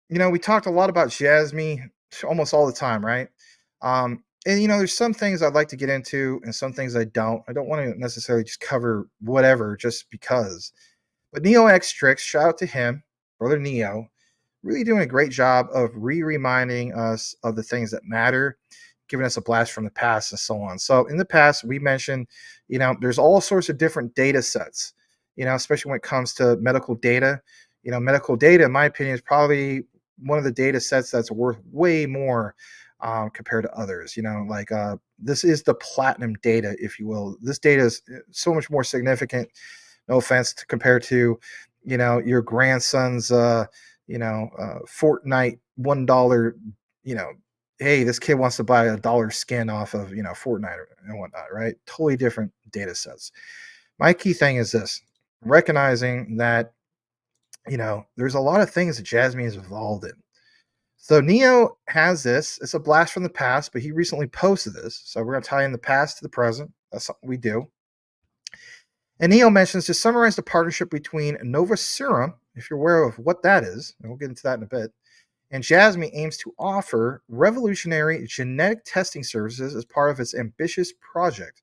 We talked a lot about Jasmy almost all the time, right? And there's some things I'd like to get into and some things I don't. I don't want to necessarily just cover whatever just because. But Neo X Tricks, shout out to him, brother Neo, really doing a great job of reminding us of the things that matter, giving us a blast from the past and so on. So in the past, we mentioned, there's all sorts of different data sets, especially when it comes to medical data. Medical data, in my opinion, is probably one of the data sets that's worth way more compared to others. Like this is the platinum data, if you will. This data is so much more significant. No offense to compare to, your grandson's, Fortnite $1, you know, hey, this kid wants to buy $1 skin off of, Fortnite and whatnot, right? Totally different data sets. My key thing is this: recognizing that, there's a lot of things that Jasmine is involved in. So Neo has this. It's a blast from the past, but he recently posted this. So we're going to tie in the past to the present. That's something we do. And Neo mentions to summarize the partnership between Nova Serum, if you're aware of what that is, and we'll get into that in a bit, and Jasmy aims to offer revolutionary genetic testing services as part of its ambitious project.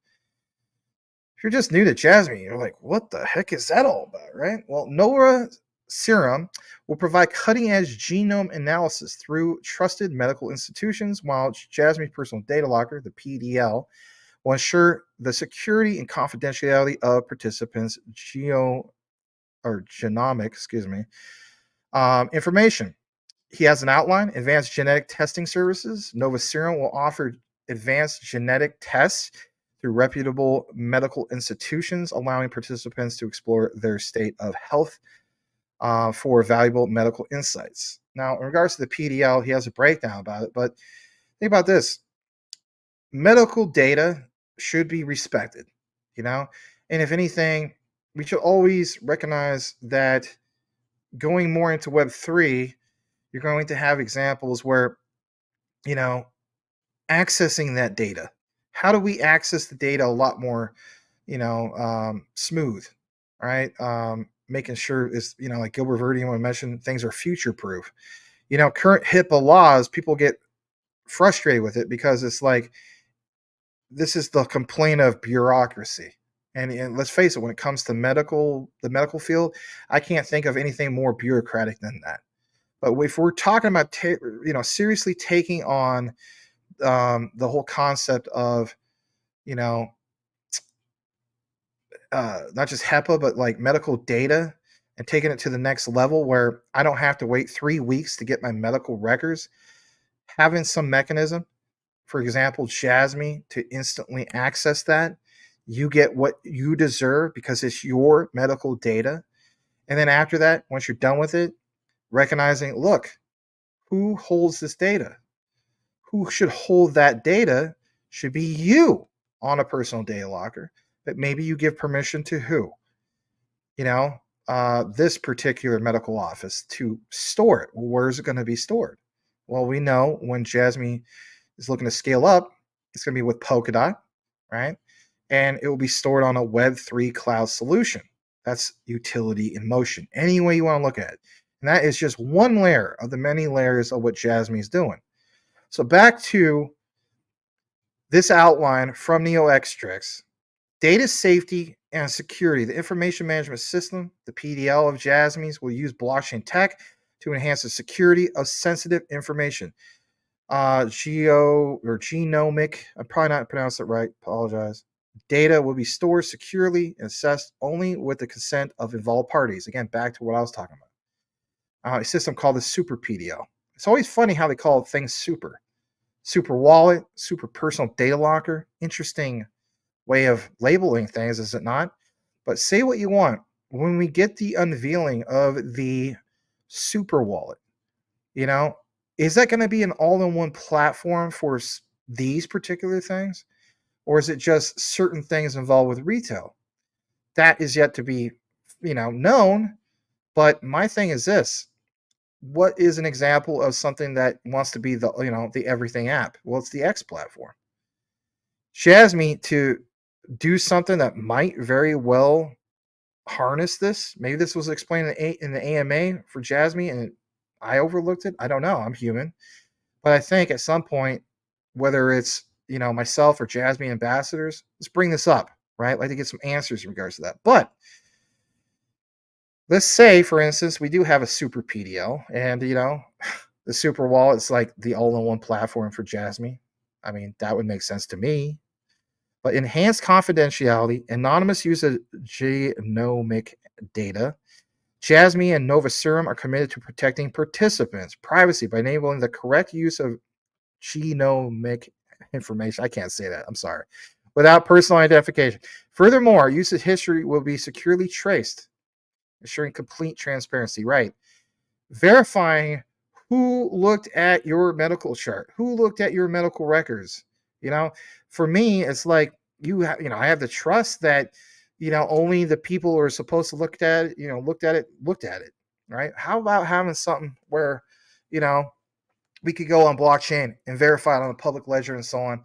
If you're just new to Jasmy, you're like, what the heck is that all about, right? Well, Nova Serum will provide cutting edge genome analysis through trusted medical institutions, while Jasmy's personal data locker, the PDL, will ensure the security and confidentiality of participants' genomic, information. He has an outline: advanced genetic testing services. Nova Serum will offer advanced genetic tests through reputable medical institutions, allowing participants to explore their state of health for valuable medical insights. Now, in regards to the PDL, he has a breakdown about it, but think about this: medical data should be respected, you know? And if anything, we should always recognize that going more into Web3, you're going to have examples where, you know, accessing that data. How do we access the data a lot more, smooth, right? Making sure is, like Gilbert Verdi, when I mentioned, things are future proof. Current HIPAA laws, people get frustrated with it because it's like, this is the complaint of bureaucracy. And let's face it, when it comes to the medical field, I can't think of anything more bureaucratic than that. But if we're talking about, seriously taking on the whole concept of, you know, not just HEPA, but like medical data, and taking it to the next level where I don't have to wait 3 weeks to get my medical records, having some mechanism, for example, Jasmy, to instantly access that. You get what you deserve because it's your medical data. And then after that, once you're done with it, recognizing, look, who holds this data? Who should hold that data should be you on a personal data locker. But maybe you give permission to who? You know, this particular medical office to store it. Well, where is it going to be stored? Well, we know when Jasmy is looking to scale up, it's going to be with Polkadot, right? And it will be stored on a Web3 cloud solution. That's utility in motion, any way you want to look at it. And that is just one layer of the many layers of what Jasmy is doing. So back to this outline from NeoXtrix: data safety and security. The information management system, the PDL of Jasmy's, will use blockchain tech to enhance the security of sensitive information. Genomic, I'm probably not pronounced it right, apologize. Data will be stored securely and assessed only with the consent of involved parties. Again, back to what I was talking about. A system called the Super PDL. It's always funny how they call things super. Super wallet, super personal data locker. Interesting way of labeling things, is it not? But say what you want. When we get the unveiling of the super wallet, you know, is that going to be an all-in-one platform for these particular things? Or is it just certain things involved with retail? That is yet to be, known. But my thing is this: what is an example of something that wants to be the everything app? Well, it's the X platform. Jasmy, to do something that might very well harness this. Maybe this was explained in the AMA for Jasmy, and I overlooked it? I don't know. I'm human. But I think at some point, whether it's myself or Jasmy ambassadors, let's bring this up, right? I'd like to get some answers in regards to that. But let's say, for instance, we do have a super PDL, and the super wallet is like the all-in-one platform for Jasmy. I mean, that would make sense to me. But enhanced confidentiality, anonymous use of genomic data. Jasmy and Nova Serum are committed to protecting participants' privacy by enabling the correct use of genomic information. I can't say that. I'm sorry. Without personal identification. Furthermore, usage history will be securely traced, ensuring complete transparency. Right. Verifying who looked at your medical chart, who looked at your medical records. You know, for me, it's like I have the trust that only the people who are supposed to look at it, looked at it. Right. How about having something where, you know, we could go on blockchain and verify it on a public ledger and so on,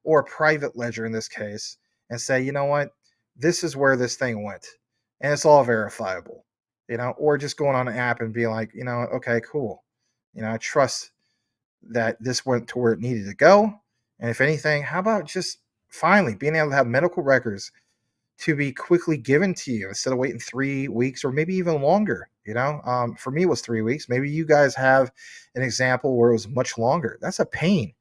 or a private ledger in this case, and say, you know what, this is where this thing went, and it's all verifiable, or just going on an app and being like, okay, cool, I trust that this went to where it needed to go, and if anything, how about just finally being able to have medical records to be quickly given to you instead of waiting 3 weeks or maybe even longer. For me, it was 3 weeks. Maybe you guys have an example where it was much longer. That's a pain.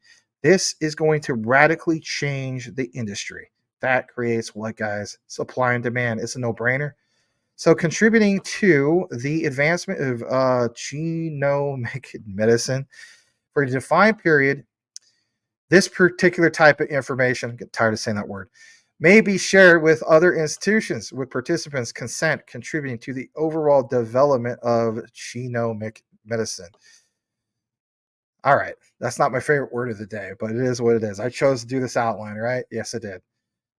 This is going to radically change the industry. That creates what, guys? Supply and demand. It's a no brainer. So, contributing to the advancement of genomic medicine for a defined period, this particular type of information, I get tired of saying that word, may be shared with other institutions with participants' consent, contributing to the overall development of genomic medicine. All right, that's not my favorite word of the day, but it is what it is. I chose to do this outline, right? Yes, I did.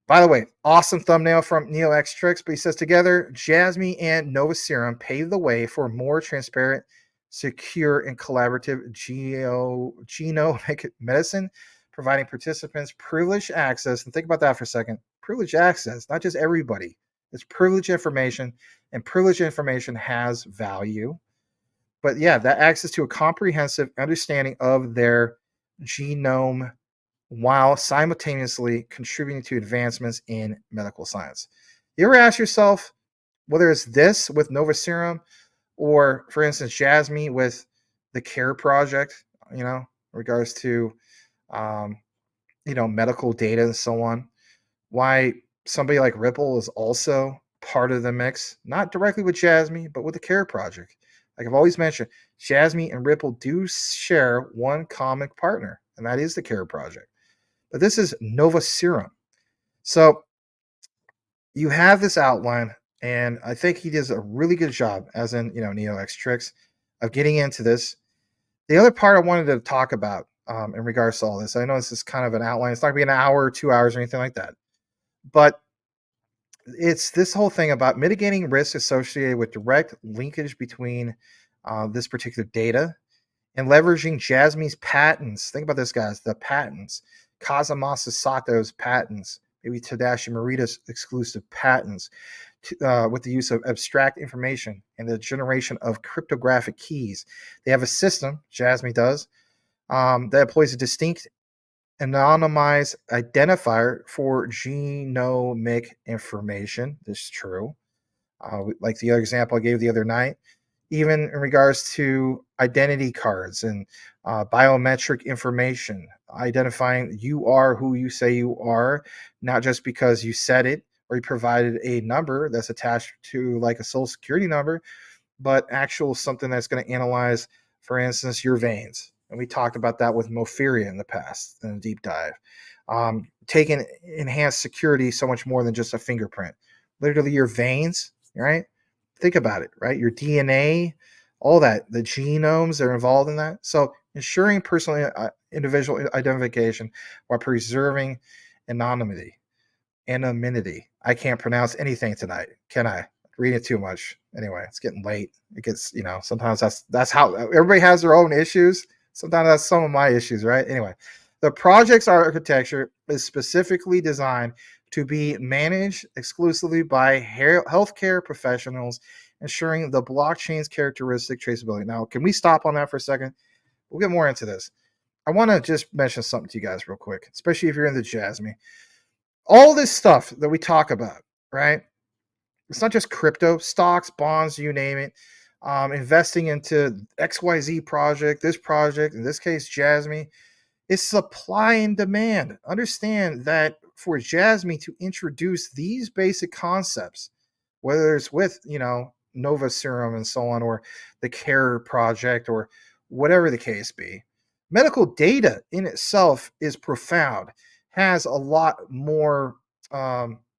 By the way, awesome thumbnail from NeoXTrix, but he says together, Jasmy and Nova Serum pave the way for more transparent, secure, and collaborative genomic medicine, providing participants privileged access. And think about that for a second. Privileged access, not just everybody. It's privileged information, and privileged information has value. But yeah, that access to a comprehensive understanding of their genome while simultaneously contributing to advancements in medical science. You ever ask yourself whether it's this with Nova Serum or, for instance, Jasmy with the CARE project, in regards to, um, medical data and so on, why somebody like Ripple is also part of the mix, not directly with Jasmy, but with the CARE project. Like I've always mentioned, Jasmy and Ripple do share one common partner, and that is the CARE project. But this is Nova Serum. So you have this outline, and I think he does a really good job, as in, NeoXTrix, of getting into this. The other part I wanted to talk about in regards to all this, I know this is kind of an outline. It's not going to be an hour or 2 hours or anything like that. But it's this whole thing about mitigating risks associated with direct linkage between this particular data and leveraging Jasmy's patents. Think about this, guys. The patents, Kazumasa Sato's patents, maybe Tadashi Morita's exclusive patents, with the use of abstract information and the generation of cryptographic keys. They have a system, Jasmy does, that employs a distinct anonymized identifier for genomic information. This is true. Like the other example I gave the other night, even in regards to identity cards and biometric information, identifying you are who you say you are, not just because you said it or you provided a number that's attached to like a social security number, but actual something that's going to analyze, for instance, your veins. And we talked about that with Mofiria in the past in a deep dive. Taking enhanced security so much more than just a fingerprint. Literally your veins, right? Think about it, right? Your DNA, all that, the genomes that are involved in that. So ensuring personal individual identification while preserving anonymity. Anonymity. I can't pronounce anything tonight, can I? Reading it too much. Anyway, it's getting late. It gets, sometimes that's how everybody has their own issues. Sometimes that's some of my issues, right? Anyway, the project's architecture is specifically designed to be managed exclusively by healthcare professionals, ensuring the blockchain's characteristic traceability. Now, can we stop on that for a second? We'll get more into this. I want to just mention something to you guys real quick, especially if you're in the Jasmy. All this stuff that we talk about, right? It's not just crypto, stocks, bonds, you name it. Investing into XYZ project, in this case, Jasmy. It's supply and demand. Understand that for Jasmy to introduce these basic concepts, whether it's with, Nova Serum and so on, or the CARE project, or whatever the case be, medical data in itself is profound, has a lot more,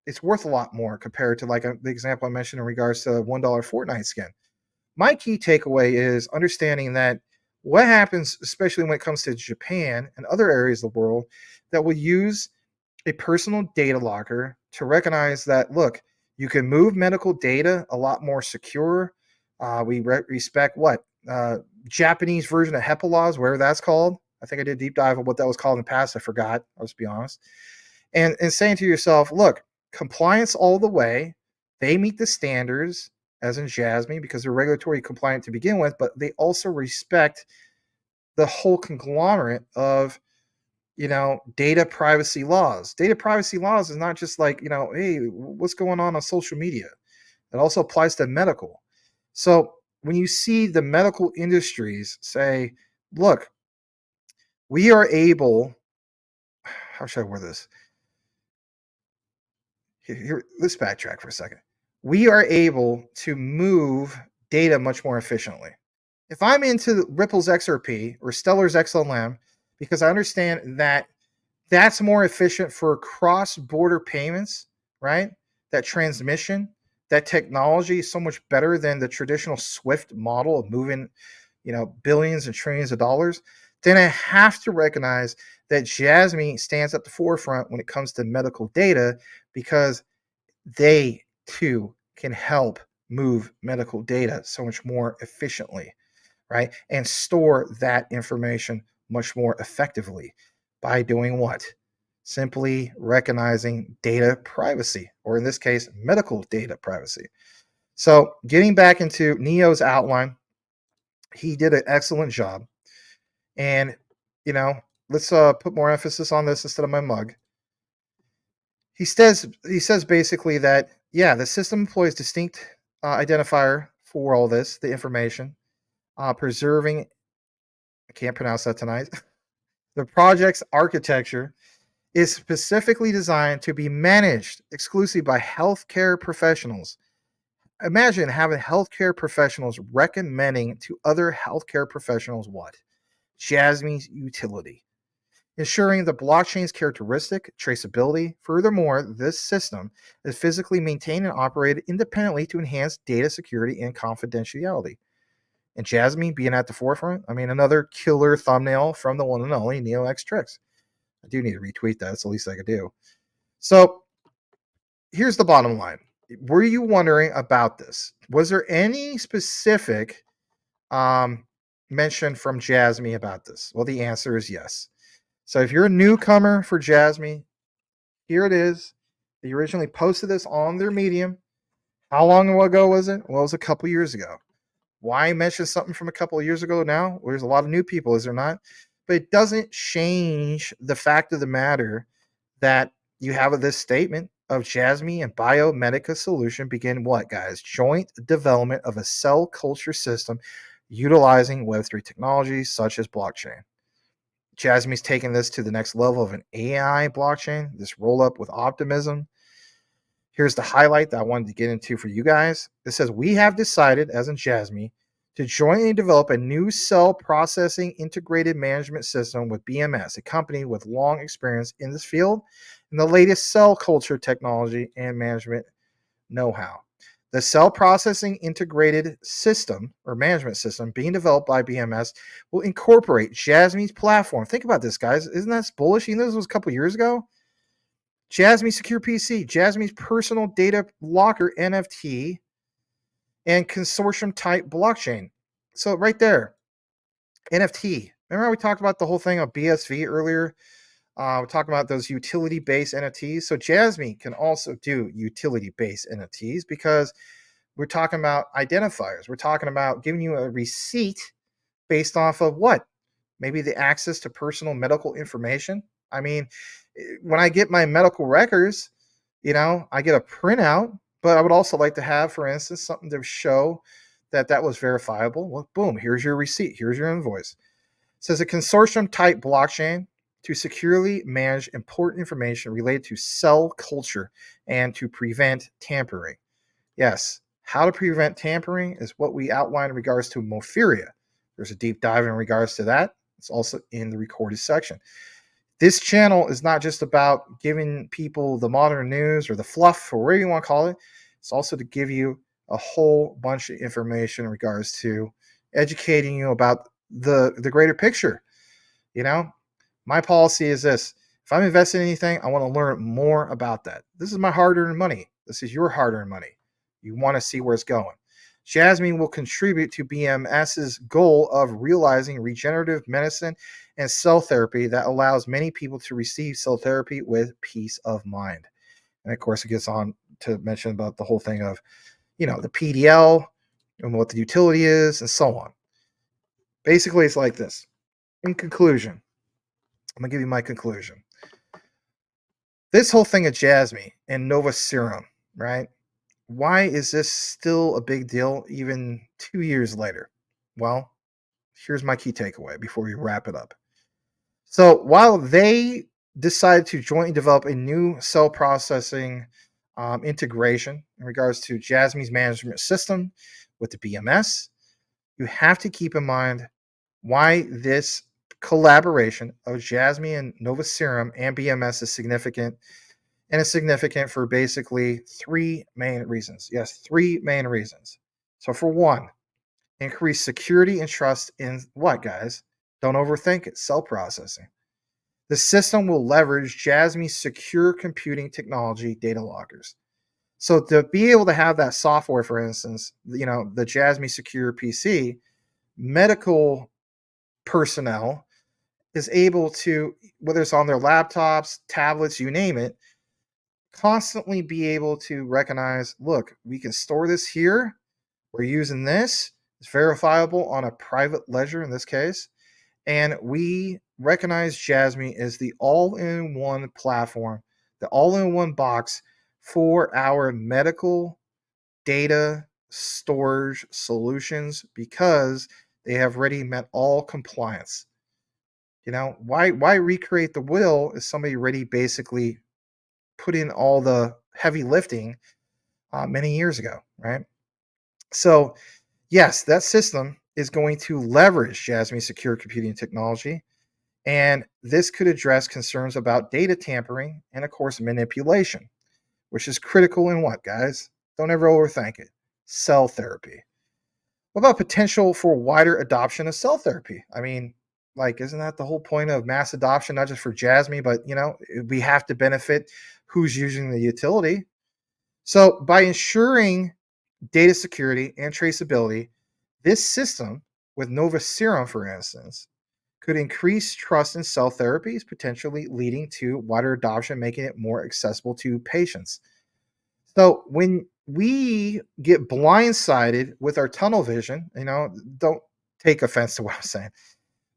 it's worth a lot more compared to like the example I mentioned in regards to $1 Fortnite skin. My key takeaway is understanding that what happens, especially when it comes to Japan and other areas of the world, that will use a personal data locker to recognize that, look, you can move medical data a lot more secure. We respect what? Japanese version of HEPA laws, whatever that's called. I think I did a deep dive on what that was called in the past. I forgot. I'll just be honest. And saying to yourself, look, compliance all the way. They meet the standards, as in Jasmy, because they're regulatory compliant to begin with, but they also respect the whole conglomerate of, data privacy laws. Data privacy laws is not just like, hey, what's going on social media? It also applies to medical. So when you see the medical industries say, look, we are able, how should I word this? Here, let's backtrack for a second. We are able to move data much more efficiently. If I'm into Ripple's XRP or Stellar's XLM, because I understand that that's more efficient for cross-border payments, right? That transmission, that technology is so much better than the traditional SWIFT model of moving, billions and trillions of dollars. Then I have to recognize that Jasmy stands at the forefront when it comes to medical data, because they too can help move medical data so much more efficiently, right? And store that information much more effectively by doing what? Simply recognizing data privacy, or in this case, medical data privacy. So, getting back into Neo's outline, he did an excellent job. And, let's put more emphasis on this instead of my mug. He says basically that, yeah, the system employs distinct identifier for all this, the information, preserving, I can't pronounce that tonight. The project's architecture is specifically designed to be managed exclusively by healthcare professionals. Imagine having healthcare professionals recommending to other healthcare professionals what? Jasmy's utility. Ensuring the blockchain's characteristic traceability. Furthermore, this system is physically maintained and operated independently to enhance data security and confidentiality. And Jasmy being at the forefront, I mean, another killer thumbnail from the one and only Neo X Tricks. I do need to retweet that. It's the least I could do. So here's the bottom line. Were you wondering about this? Was there any specific mention from Jasmy about this? Well, the answer is yes. So if you're a newcomer for Jasmy, here it is. They originally posted this on their Medium. How long ago was it? Well, it was a couple years ago. Why mention something from a couple of years ago now? Well, there's a lot of new people, is there not? But it doesn't change the fact of the matter that you have this statement of Jasmy and Biomedica Solution begin what, guys? Joint development of a cell culture system utilizing Web3 technologies such as blockchain. Jasmy's taking this to the next level of an AI blockchain, this roll up with optimism. Here's the highlight that I wanted to get into for you guys. It says, we have decided, as in Jasmy, to jointly develop a new cell processing integrated management system with BMS, a company with long experience in this field and the latest cell culture technology and management know-how. The cell processing integrated system or management system being developed by BMS will incorporate Jasmy's platform. Think about this, guys. Isn't that bullish? You know, this was a couple years ago. Jasmy Secure PC, Jasmy's personal data locker NFT, and consortium type blockchain. So right there, NFT. Remember how we talked about the whole thing of BSV earlier? We're talking about those utility-based NFTs. So Jasmy can also do utility-based NFTs because We're talking about identifiers. We're talking about giving you a receipt based off of what? Maybe the access to personal medical information. I mean, when I get my medical records, I get a printout, but I would also like to have, for instance, something to show that that was verifiable. Well, boom, here's your receipt, here's your invoice. It says a consortium type blockchain to securely manage important information related to cell culture and to prevent tampering. Yes, how to prevent tampering is what we outlined in regards to Mofiria. There's a deep dive in regards to that. It's also in the recorded section. This channel is not just about giving people the modern news or the fluff or whatever you want to call it. It's also to give you a whole bunch of information in regards to educating you about the greater picture. You know, my policy is this: if I'm investing in anything, I want to learn more about that. This is my hard-earned money. This is your hard-earned money. You want to see where it's going. Jasmy will contribute to BMS's goal of realizing regenerative medicine and cell therapy that allows many people to receive cell therapy with peace of mind. And of course, it gets on to mention about the whole thing of, the PDL and what the utility is and so on. Basically, it's like this. In conclusion, I'm going to give you my conclusion. This whole thing of Jasmy and Nova Serum, right? Why is this still a big deal even 2 years later? Well, here's my key takeaway before we wrap it up. So while they decided to jointly develop a new cell processing integration in regards to Jasmy's management system with the BMS, you have to keep in mind why this collaboration of Jasmy and Nova Serum and BMS is significant. And it's significant for basically three main reasons. Yes, three main reasons. So for one, increase security and trust in what, guys? Don't overthink it. Cell processing. The system will leverage Jasmy's secure computing technology data lockers. So to be able to have that software, for instance, the Jasmy Secure PC, medical personnel is able to, whether it's on their laptops, tablets, you name it, constantly be able to recognize, look, we can store this here. We're using this. It's verifiable on a private ledger in this case. And we recognize Jasmy as the all-in-one platform, the all-in-one box for our medical data storage solutions because they have already met all compliance. Why recreate the wheel if somebody already basically put in all the heavy lifting many years ago, right? So, yes, that system is going to leverage Jasmy's secure computing technology, and this could address concerns about data tampering and, of course, manipulation, which is critical in what, guys? Don't ever overthink it. Cell therapy. What about potential for wider adoption of cell therapy? I mean, isn't that the whole point of mass adoption, not just for Jasmy, but, we have to benefit who's using the utility. So by ensuring data security and traceability, this system with Nova Serum, for instance, could increase trust in cell therapies, potentially leading to wider adoption, making it more accessible to patients. So when we get blindsided with our tunnel vision, don't take offense to what I'm saying,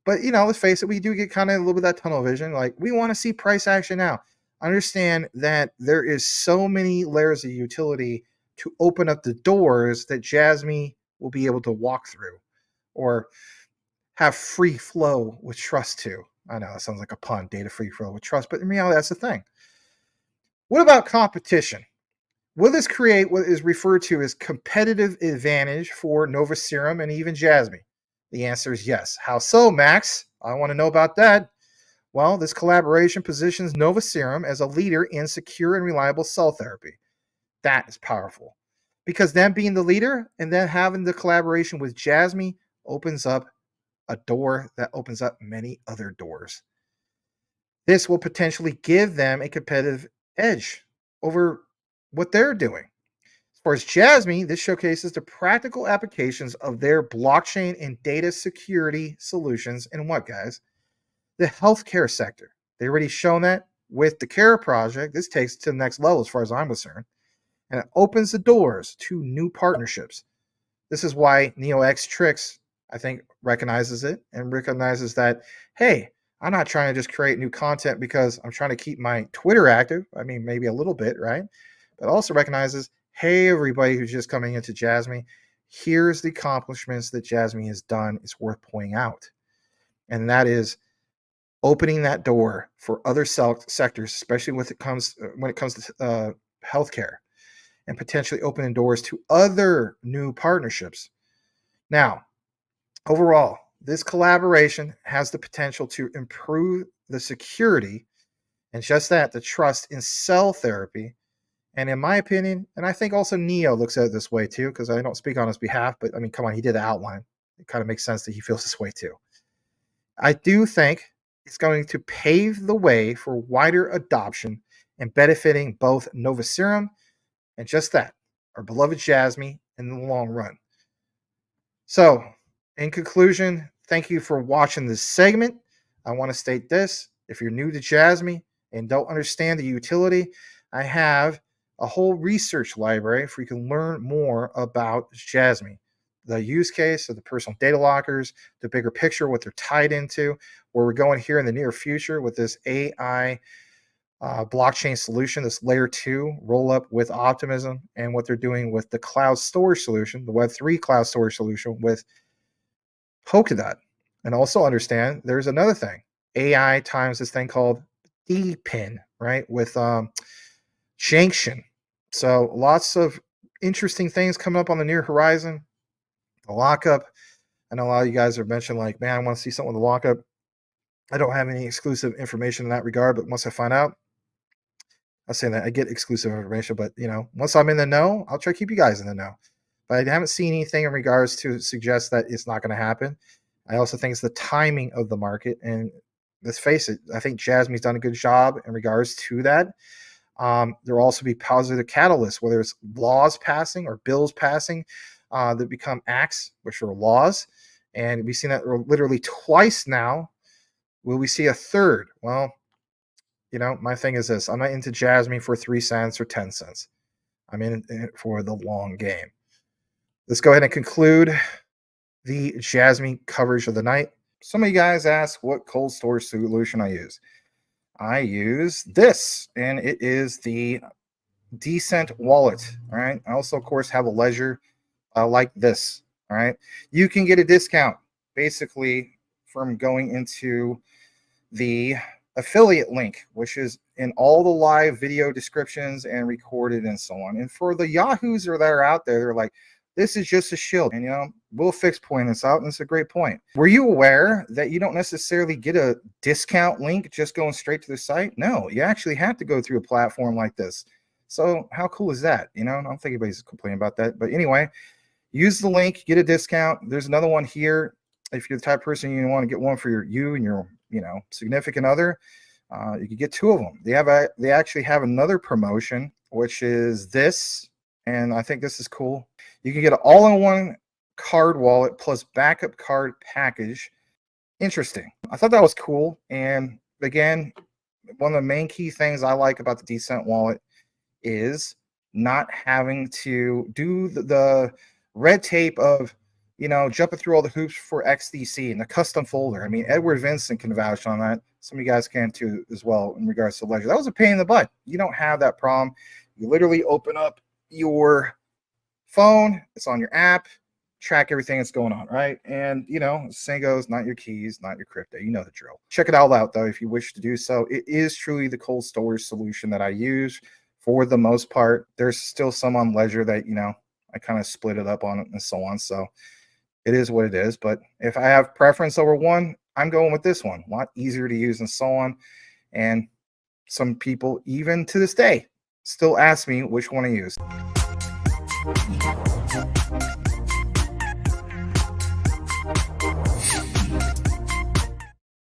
but let's face it, we do get kind of a little bit of that tunnel vision. Like, we want to see price action now. Understand that there is so many layers of utility to open up the doors that Jasmy will be able to walk through or have free flow with trust to. I know that sounds like a pun, data free flow with trust, but in reality, that's the thing. What about competition? Will this create what is referred to as competitive advantage for Nova Serum and even Jasmy? The answer is yes. How so, Max? I want to know about that. Well, this collaboration positions Nova Serum as a leader in secure and reliable cell therapy. That is powerful. Because them being the leader and then having the collaboration with Jasmy opens up a door that opens up many other doors. This will potentially give them a competitive edge over what they're doing. As far as Jasmy, this showcases the practical applications of their blockchain and data security solutions in what, guys? The healthcare sector. They already shown that with the CARE project. This takes it to the next level as far as I'm concerned. and it opens the doors to new partnerships. This is why NeoX Tricks, I think, recognizes it and recognizes that, hey, I'm not trying to just create new content because I'm trying to keep my Twitter active. I mean, maybe a little bit, right? But also recognizes, hey, everybody who's just coming into Jasmy, here's the accomplishments that Jasmy has done. It's worth pointing out. And that is opening that door for other sectors, especially when it comes to healthcare, and potentially opening doors to other new partnerships. Now, overall, this collaboration has the potential to improve the security and just that, the trust in cell therapy. And in my opinion, and I think also Neo looks at it this way too, because I don't speak on his behalf, but I mean, come on, he did the outline. It kind of makes sense that he feels this way too. I do think it's going to pave the way for wider adoption and benefiting both Nova Serum and just that, our beloved Jasmy in the long run. So, in conclusion, thank you for watching this segment. I want to state this. If you're new to Jasmy and don't understand the utility, I have a whole research library where you can learn more about Jasmy, the use case of the personal data lockers, the bigger picture, what they're tied into, where we're going here in the near future with this AI blockchain solution, this layer 2 roll up with optimism, and what they're doing with the cloud storage solution, the Web3 cloud storage solution with Polkadot. And also understand there's another thing, AI times this thing called DPIN, right, with Junction. So lots of interesting things coming up on the near horizon. The lockup, I know a lot of you guys have mentioned like, man, I want to see something with the lockup. I don't have any exclusive information in that regard, but once I find out, I'm saying that I get exclusive information, but once I'm in the know, I'll try to keep you guys in the know. But I haven't seen anything in regards to suggest that it's not going to happen. I also think it's the timing of the market, and let's face it, I think Jasmy's done a good job in regards to that. There will also be positive catalysts, whether it's laws passing or bills passing that become acts, which are laws, and we've seen that literally twice now. Will we see a third? Well, my thing is this. I'm not into Jasmy for 3 cents or 10 cents. I'm in it for the long game. Let's go ahead and conclude the Jasmy coverage of the night. Some of you guys asked what cold storage solution I use. I use this, and it is the Decent wallet. All right. I also, of course, have a ledger like this. All right. You can get a discount basically from going into the affiliate link, which is in all the live video descriptions and recorded and so on. And for the yahoos that are out there, they're like, this is just a shield. And, we'll fix point this out. And it's a great point. Were you aware that you don't necessarily get a discount link just going straight to the site? No, you actually have to go through a platform like this. So how cool is that? I don't think anybody's complaining about that. But anyway, use the link, get a discount. There's another one here. If you're the type of person you want to get one for you and your significant other, you could get 2 of them. They actually have another promotion, which is this, and I think this is cool. You can get an all-in-one card wallet plus backup card package. Interesting. I thought that was cool. And again, one of the main key things I like about the Decent wallet is not having to do the red tape of jumping through all the hoops for XDC and the custom folder. I mean, Edward Vincent can vouch on that. Some of you guys can too as well in regards to Ledger. That was a pain in the butt. You don't have that problem. You literally open up your phone, it's on your app, track everything that's going on, right? And saying goes, not your keys, not your crypto. You know the drill. Check it all out though if you wish to do so. It is truly the cold storage solution that I use for the most part. There's still some on Ledger that I kind of split it up on it and so on. So it is what it is. But if I have preference over one, I'm going with this one. A lot easier to use and so on. And some people, even to this day, still ask me which one to use.